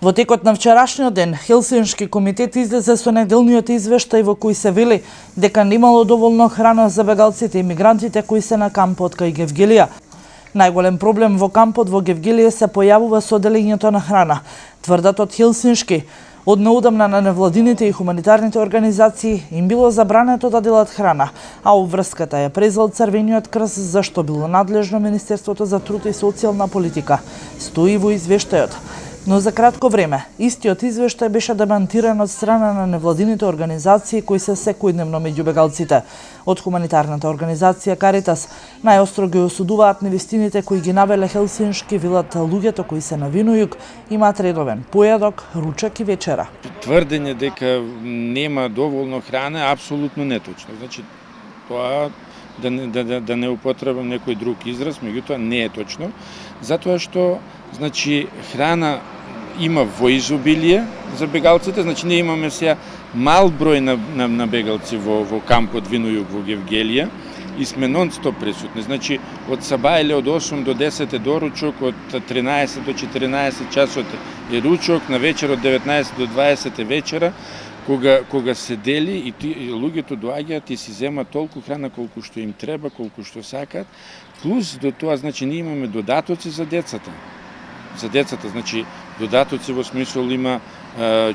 Во текот на вчерашниот ден, Хелсиншки комитет излезе со неделниот извештај во кој се вели дека немало доволно храна за бегалците и мигрантите кои се на кампот кај Гевгелија. Најголем проблем во кампот во Гевгелија се појавува со делењето на храна. Тврдат од Хелсиншки, од неодамна на невладините и хуманитарните организации им било забрането да делат храна, а обврската ја презел Црвениот крст, зашто било надлежно Министерството за труд и социјална политика. Стои во извештајот. Но за кратко време, истиот извештај беше демантиран од страна на невладините организации кои се секојдневно меѓу бегалците. Од хуманитарната организација Каритас најостро ги осудуваат невистините кои ги навеле Хелсиншки, велат луѓето кои се на Винојуг имаат редовен појадок, ручек и вечера. Тврдење дека нема доволно храна е апсолутно неточно. Значи, тоа да не употребам некој друг израз, меѓутоа не е точно, затоа што значи храна има во изобилие за бегалците, значи ние имаме сега мал број на бегалци во кампот Винојуг во Гевгелија и сме нон-стоп присутни. Значи од саба или од 8 до 10 е доручок, од 13 до 14 часот е ручок, на вечер од 19 до 20 е вечера, кога се дели и луѓето доаѓаат и си земат толку храна колку што им треба, колку што сакаат, плюс до тоа значи ние имаме додатоци за децата. За децата, значи додатоци во смисол има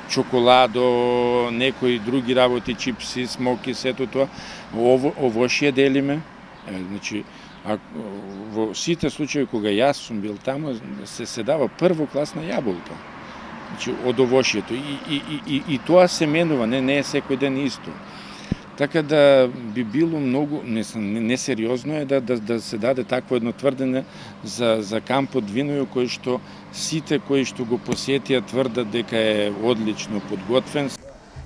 чоколадо, некои други работи, чипси, смоки, сето тоа. Овошје делиме. Значи, во сите случаи кога јас сум бил таму, се дава првокласна јаболка. Значи, од овошјето. И тоа се менува, не е секој ден исто. Така да би било многу несериозно е да се даде такво едно тврдење за кампот Винојуг, кој што сите кои што го посетија тврдат дека е одлично подготвен.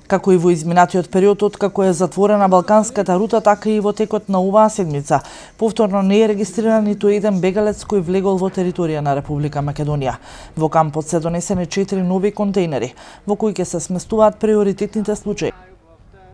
Како и во изминатиот период откако е затворена Балканската рута, така и во текот на оваа седмица повторно не е регистриран ниту еден бегалец кој влегол во територија на Република Македонија. Во кампот се донесени 4 нови контејнери, во кои ќе се сместуваат приоритетните случаи.